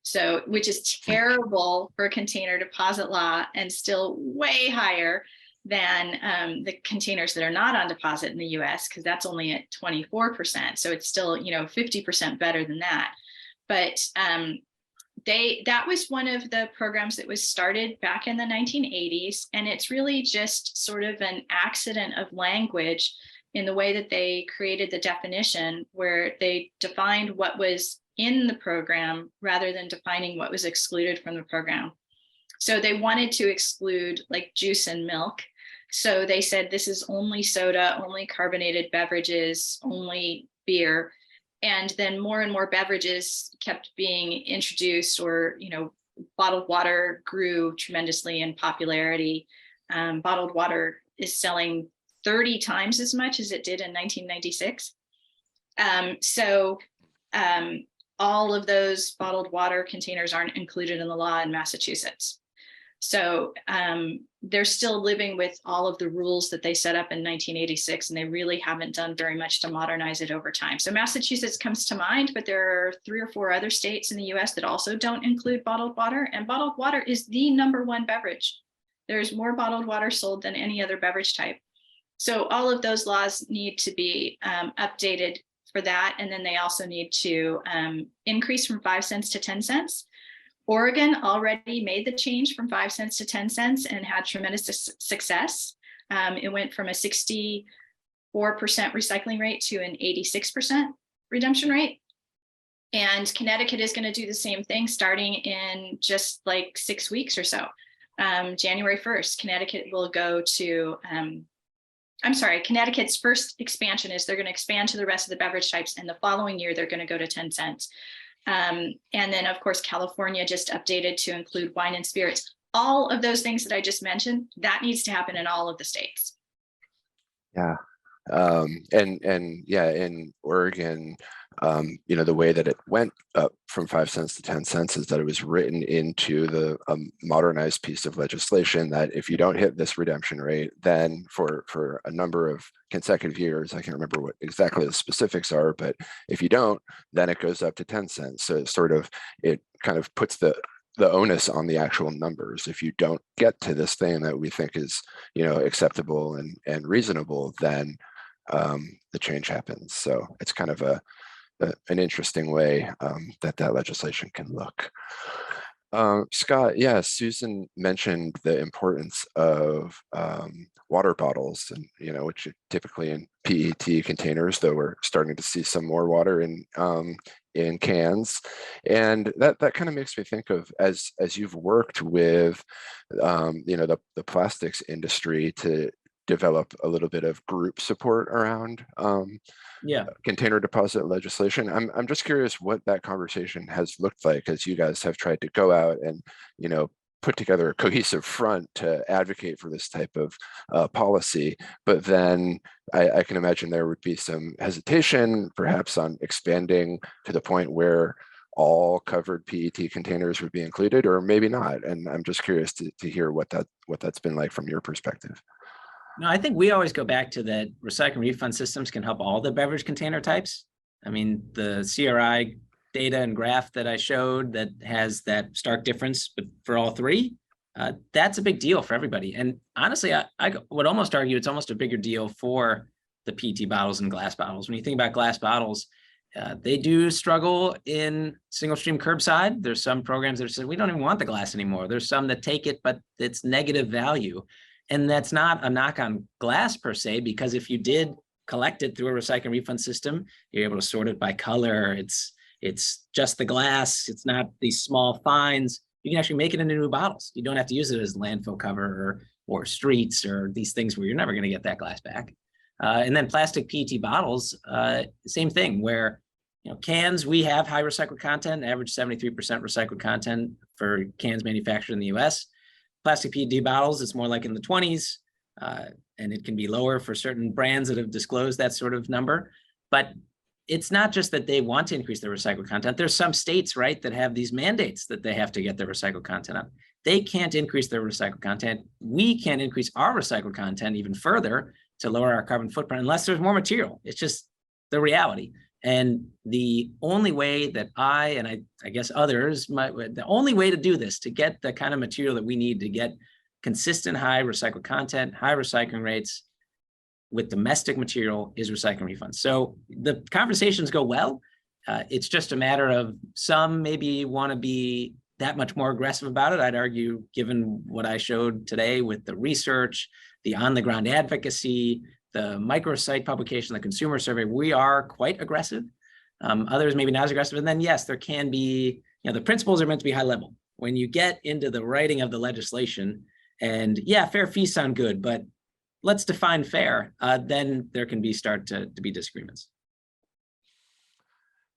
So, which is terrible for container deposit law and still way higher than the containers that are not on deposit in the US, because that's only at 24%. So it's still, 50% better than that. But that was one of the programs that was started back in the 1980s. And it's really just sort of an accident of language in the way that they created the definition, where they defined what was in the program rather than defining what was excluded from the program. So they wanted to exclude like juice and milk. So they said, this is only soda, only carbonated beverages, only beer. And then more and more beverages kept being introduced, or, bottled water grew tremendously in popularity. Bottled water is selling 30 times as much as it did in 1996. All of those bottled water containers aren't included in the law in Massachusetts. So they're still living with all of the rules that they set up in 1986, and they really haven't done very much to modernize it over time. So Massachusetts comes to mind, but there are 3 or 4 other states in the US that also don't include bottled water, and bottled water is the #1 beverage. There's more bottled water sold than any other beverage type. So all of those laws need to be updated for that. And then they also need to increase from 5 cents to 10 cents. Oregon already made the change from 5 cents to 10 cents and had tremendous success. It went from a 64% recycling rate to an 86% redemption rate. And Connecticut is going to do the same thing starting in just like 6 weeks or so. January 1st, Connecticut will go to, Connecticut's first expansion is they're going to expand to the rest of the beverage types. And the following year, they're going to go to 10 cents. And then, of course, California just updated to include wine and spirits. All of those things that I just mentioned, that needs to happen in all of the states. Yeah. And yeah, in Oregon, the way that it went up from 5 cents to 10 cents is that it was written into the modernized piece of legislation that if you don't hit this redemption rate, then for a number of consecutive years, I can't remember what exactly the specifics are, but if you don't, then it goes up to 10 cents. So it kind of puts the onus on the actual numbers. If you don't get to this thing that we think is, acceptable and reasonable, then the change happens. So it's kind of an interesting way that legislation can look. Scott, yeah, Susan mentioned the importance of water bottles, and which are typically in PET containers, though we're starting to see some more water in cans. And that kind of makes me think of, as you've worked with the plastics industry to develop a little bit of group support around container deposit legislation. I'm just curious what that conversation has looked like as you guys have tried to go out and put together a cohesive front to advocate for this type of policy. But then I can imagine there would be some hesitation, perhaps on expanding to the point where all covered PET containers would be included, or maybe not. And I'm just curious to hear what that's been like from your perspective. No, I think we always go back to that recycle and refund systems can help all the beverage container types. I mean, the CRI data and graph that I showed that has that stark difference, but for all three, that's a big deal for everybody. And honestly, I would almost argue it's almost a bigger deal for the PET bottles and glass bottles. When you think about glass bottles, they do struggle in single stream curbside. There's some programs that say we don't even want the glass anymore. There's some that take it, but it's negative value. And that's not a knock on glass per se, because if you did collect it through a recycle and refund system, you're able to sort it by color. It's just the glass. It's not these small fines. You can actually make it into new bottles. You don't have to use it as landfill cover or streets or these things where you're never going to get that glass back. And then plastic PET bottles, same thing, where cans, we have high recycled content, average 73% recycled content for cans manufactured in the US. Plastic PET bottles, it's more like in the 20s, and it can be lower for certain brands that have disclosed that sort of number. But it's not just that they want to increase their recycled content. There's some states, right, that have these mandates that they have to get their recycled content up. They can't increase their recycled content. We can't increase our recycled content even further to lower our carbon footprint unless there's more material. It's just the reality. And the only way that I guess others the only way to do this, to get the kind of material that we need to get consistent high recycled content, high recycling rates with domestic material, is recycling refunds. So the conversations go well. It's just a matter of some maybe want to be that much more aggressive about it. I'd argue, given what I showed today with the research, the on-the-ground advocacy, the microsite publication, the consumer survey, we are quite aggressive. Others maybe not as aggressive. And then yes, there can be, the principles are meant to be high level. When you get into the writing of the legislation, and yeah, fair fees sound good, but let's define fair, then there can start to be disagreements.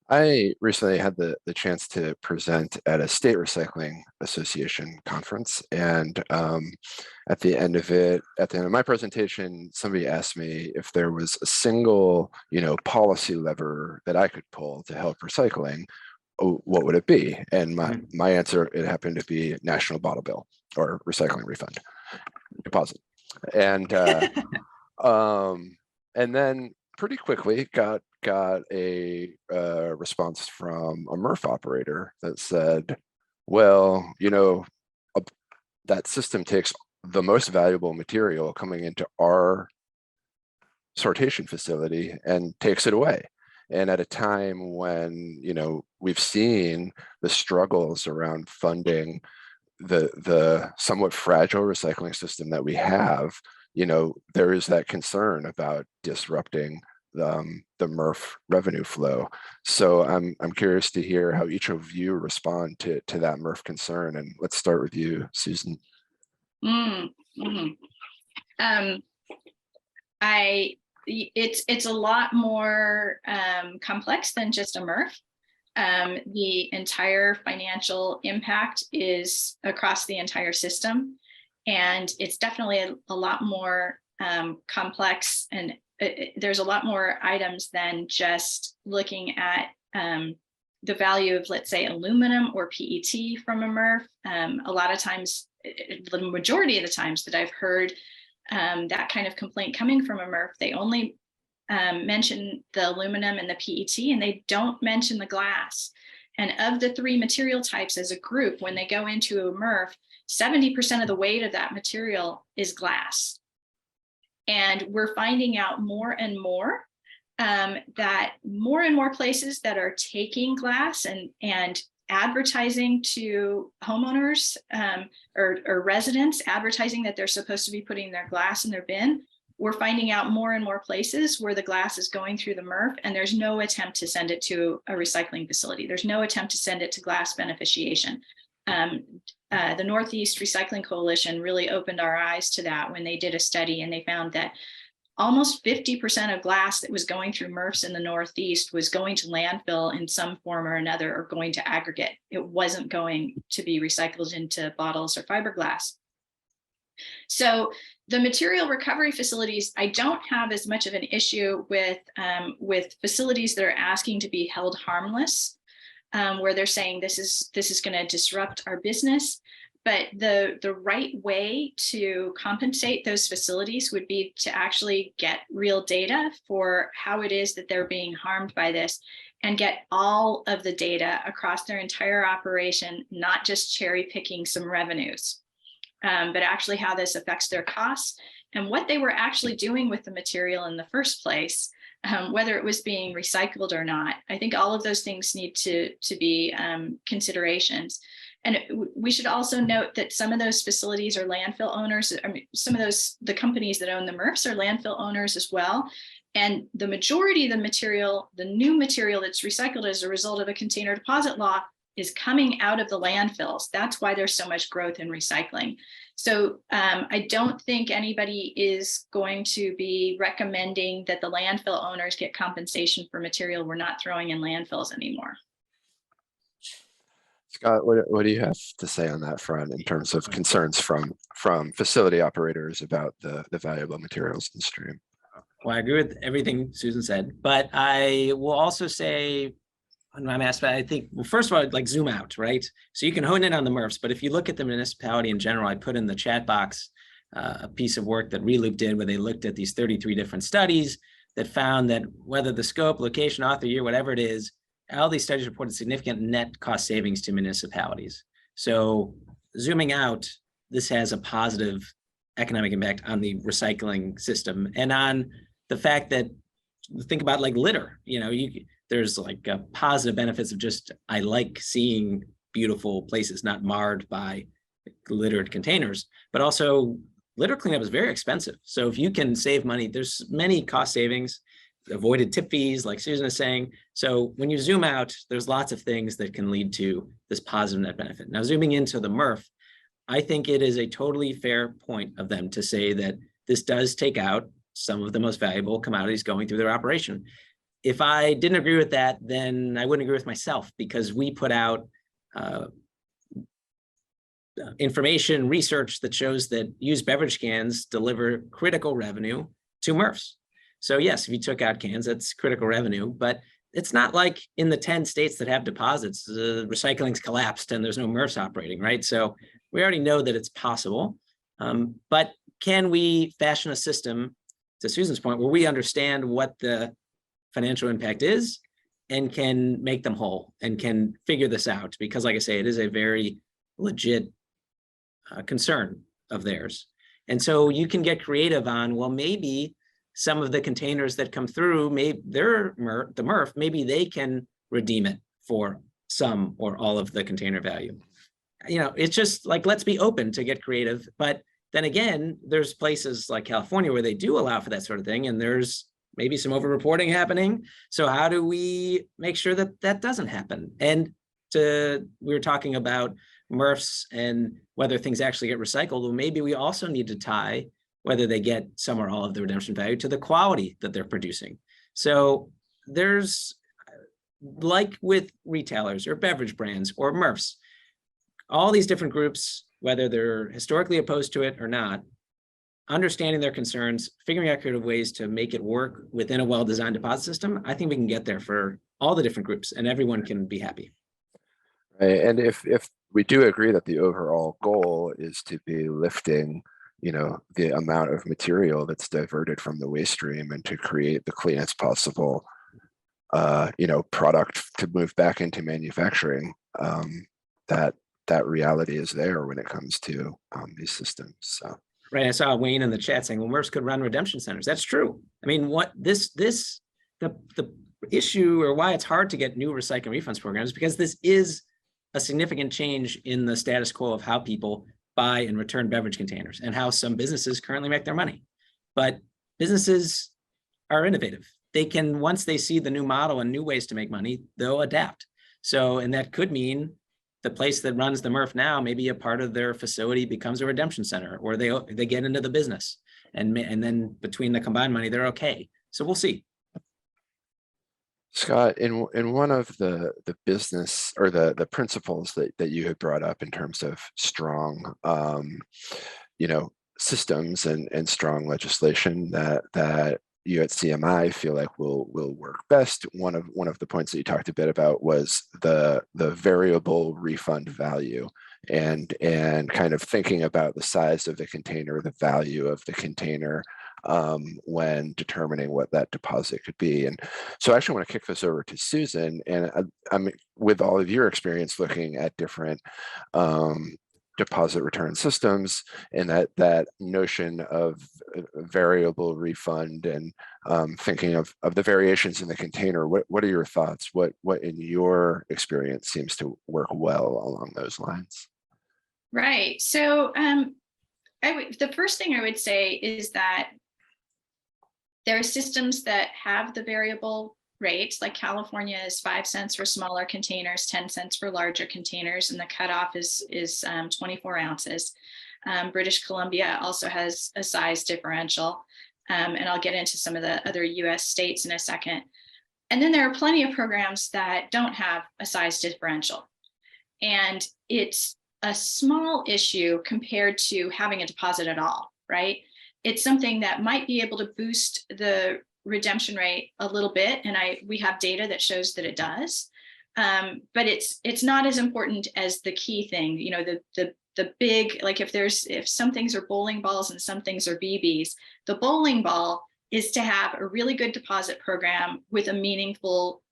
I recently had the chance to present at a state recycling association conference, and at the end of my presentation, somebody asked me if there was a single, policy lever that I could pull to help recycling. What would it be? And my answer, it happened to be national bottle bill or recycling refund deposit, and then pretty quickly got a response from a MRF operator that said, well, that system takes the most valuable material coming into our sortation facility and takes it away. And at a time when, we've seen the struggles around funding the somewhat fragile recycling system that we have, there is that concern about disrupting the MRF revenue flow. So I'm curious to hear how each of you respond to that MRF concern. And let's start with you, Susan. It's a lot more complex than just a MRF. The entire financial impact is across the entire system, and it's definitely a lot more complex, and there's a lot more items than just looking at the value of, let's say, aluminum or PET from a MRF. A lot of times, the majority of the times that I've heard that kind of complaint coming from a MRF, they only mention the aluminum and the PET, and they don't mention the glass. And of the three material types as a group, when they go into a MRF, 70% of the weight of that material is glass. And we're finding out more and more that more and more places that are taking glass and advertising to homeowners or residents, advertising that they're supposed to be putting their glass in their bin. We're finding out more and more places where the glass is going through the MRF, and there's no attempt to send it to a recycling facility. There's no attempt to send it to glass beneficiation. The Northeast Recycling Coalition really opened our eyes to that when they did a study, and they found that almost 50% of glass that was going through MRFs in the Northeast was going to landfill in some form or another, or going to aggregate. It wasn't going to be recycled into bottles or fiberglass. So the material recovery facilities, I don't have as much of an issue with facilities that are asking to be held harmless, where they're saying this is going to disrupt our business. But the right way to compensate those facilities would be to actually get real data for how it is that they're being harmed by this, and get all of the data across their entire operation, not just cherry picking some revenues, but actually how this affects their costs and what they were actually doing with the material in the first place, whether it was being recycled or not. I think all of those things need to be considerations. And we should also note that some of those facilities are landfill owners. I mean, some of the companies that own the MRFs are landfill owners as well. And the majority of the material, the new material that's recycled as a result of a container deposit law, is coming out of the landfills. That's why there's so much growth in recycling. So I don't think anybody is going to be recommending that the landfill owners get compensation for material we're not throwing in landfills anymore. Scott, what do you have to say on that front in terms of concerns from facility operators about the valuable materials in the stream? Well, I agree with everything Susan said, but I will also say, when I'm asked, I think, well, first of all, I'd like zoom out, right? So you can hone in on the MRFs, but if you look at the municipality in general, I put in the chat box a piece of work that Reloop did, where they looked at these 33 different studies that found that whether the scope, location, author, year, whatever it is, all these studies reported significant net cost savings to municipalities. So zooming out, this has a positive economic impact on the recycling system, and on the fact that, think about like litter, there's like positive benefits of just, I like seeing beautiful places not marred by littered containers, but also litter cleanup is very expensive. So if you can save money, there's many cost savings, avoided tip fees, like Susan is saying. So when you zoom out, there's lots of things that can lead to this positive net benefit. Now, zooming into the MRF, I think it is a totally fair point of them to say that this does take out some of the most valuable commodities going through their operation. If I didn't agree with that, then I wouldn't agree with myself, because we put out information, research that shows that used beverage cans deliver critical revenue to MRFs. So yes, if you took out cans, that's critical revenue, but it's not like in the 10 states that have deposits, recycling's collapsed and there's no MRFs operating, right? So we already know that it's possible, but can we fashion a system, to Susan's point, where we understand what the financial impact is and can make them whole and can figure this out? Because like I say, it is a very legit concern of theirs. And so you can get creative on, well, maybe some of the containers that come through, maybe the MRF, maybe they can redeem it for some or all of the container value. It's just like, let's be open to get creative. But then again, there's places like California where they do allow for that sort of thing, and there's maybe some over-reporting happening. So how do we make sure that that doesn't happen? And we were talking about MRFs and whether things actually get recycled. Well, maybe we also need to tie whether they get some or all of the redemption value to the quality that they're producing. So there's, like with retailers or beverage brands or MRFs, all these different groups, whether they're historically opposed to it or not, understanding their concerns, figuring out creative ways to make it work within a well-designed deposit system, I think we can get there for all the different groups and everyone can be happy. Right. And if we do agree that the overall goal is to be lifting, the amount of material that's diverted from the waste stream and to create the cleanest possible, product to move back into manufacturing, that reality is there when it comes to these systems. So. Right. I saw Wayne in the chat saying, well, MRFs could run redemption centers. That's true. I mean, the issue, or why it's hard to get new recycling refunds programs, because this is a significant change in the status quo of how people buy and return beverage containers and how some businesses currently make their money. But businesses are innovative. They can, once they see the new model and new ways to make money, they'll adapt. So, and that could mean the place that runs the MRF now, maybe a part of their facility becomes a redemption center, or they get into the business. and then between the combined money, they're okay. So we'll see. Scott, in one of the business or the principles that you had brought up in terms of strong, systems and strong legislation that you at CMI feel like will work best. One of the points that you talked a bit about was the variable refund value and kind of thinking about the size of the container, the value of the container, when determining what that deposit could be. And so I actually want to kick this over to Susan, and I'm with all of your experience looking at different deposit return systems and that notion of variable refund and thinking of the variations in the container. What are your thoughts? What in your experience seems to work well along those lines? Right. So the first thing I would say is that there are systems that have the variable rates, like California is 5 cents for smaller containers, 10 cents for larger containers, and the cutoff is 24 ounces. British Columbia also has a size differential, and I'll get into some of the other US states in a second. And then there are plenty of programs that don't have a size differential. And it's a small issue compared to having a deposit at all, right? It's something that might be able to boost the redemption rate a little bit, and we have data that shows that it does, but it's not as important as the key thing. The big, like if some things are bowling balls and some things are BBs, the bowling ball is to have a really good deposit program with a meaningful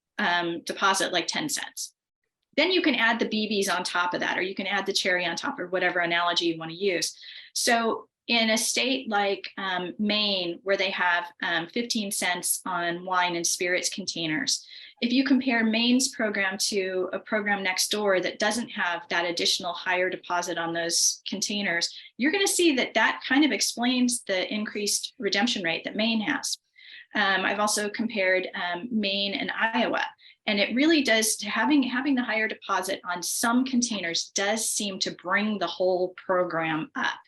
deposit like 10 cents. Then you can add the BBs on top of that, or you can add the cherry on top, or whatever analogy you want to use. So in a state like Maine, where they have 15 cents on wine and spirits containers, if you compare Maine's program to a program next door that doesn't have that additional higher deposit on those containers, you're going to see that kind of explains the increased redemption rate that Maine has. I've also compared Maine and Iowa, and it really does, having the higher deposit on some containers does seem to bring the whole program up.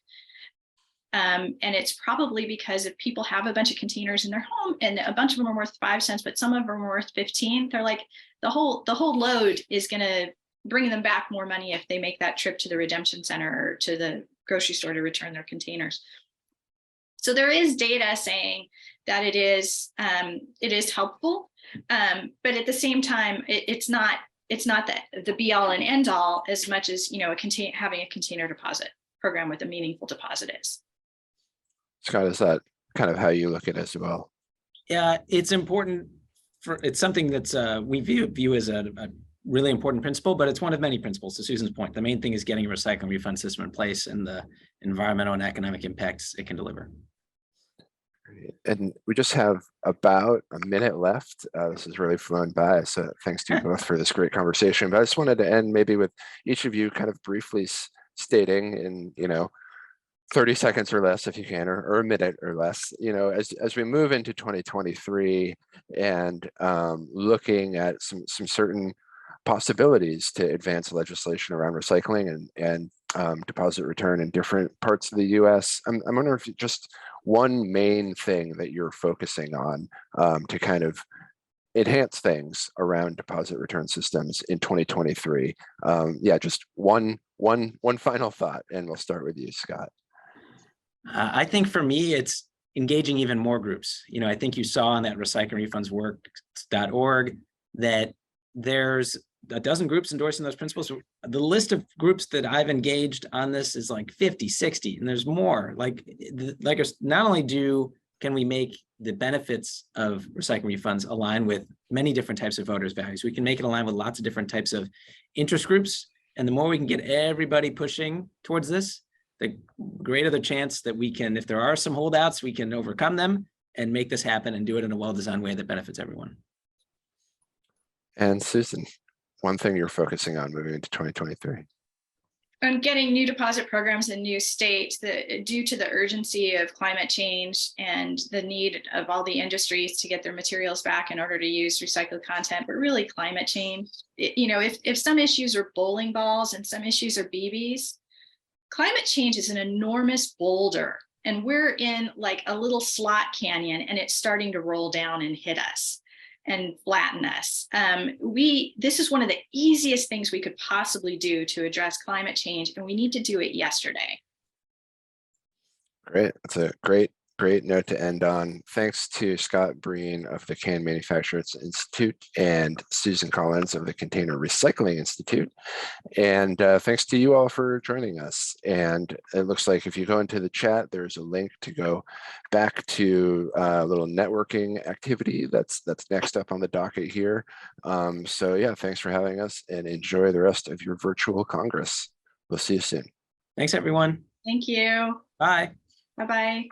And it's probably because if people have a bunch of containers in their home and a bunch of them are worth 5 cents, but some of them are worth 15, they're like, the whole load is going to bring them back more money if they make that trip to the redemption center or to the grocery store to return their containers. So there is data saying that it is helpful, but at the same time, it's not the be all and end all as much as having a container deposit program with a meaningful deposit is. Scott, is that kind of how you look at it as well? Yeah, it's important it's something that's we view as a really important principle, but it's one of many principles. To Susan's point, the main thing is getting a recycling refund system in place and the environmental and economic impacts it can deliver. And we just have about a minute left. This has really flown by, so thanks to you both for this great conversation. But I just wanted to end maybe with each of you kind of briefly stating in 30 seconds or less, if you can, or a minute or less, as we move into 2023 and looking at some certain possibilities to advance legislation around recycling and deposit return in different parts of the US. I'm wondering if just one main thing that you're focusing on to kind of enhance things around deposit return systems in 2023. Just one final thought, and we'll start with you, Scott. I think for me, it's engaging even more groups. I think you saw on that recyclingrefundsworks.org that there's a dozen groups endorsing those principles. The list of groups that I've engaged on this is like 50, 60, and there's more. Like not only can we make the benefits of recycling refunds align with many different types of voters' values, we can make it align with lots of different types of interest groups. And the more we can get everybody pushing towards this, the greater the chance that we can, if there are some holdouts, we can overcome them and make this happen and do it in a well-designed way that benefits everyone. And Susan, one thing you're focusing on moving into 2023? On getting new deposit programs in new states that, due to the urgency of climate change and the need of all the industries to get their materials back in order to use recycled content, but really climate change. If some issues are bowling balls and some issues are BBs, climate change is an enormous boulder, and we're in like a little slot canyon, and it's starting to roll down and hit us and flatten us. This is one of the easiest things we could possibly do to address climate change, and we need to do it yesterday. Great. That's a great note to end on. Thanks to Scott Breen of the Can Manufacturers Institute and Susan Collins of the Container Recycling Institute. And thanks to you all for joining us. And it looks like if you go into the chat, there's a link to go back to a little networking activity that's next up on the docket here. So yeah, thanks for having us, and enjoy the rest of your virtual Congress. We'll see you soon. Thanks, everyone. Thank you. Bye. Bye-bye.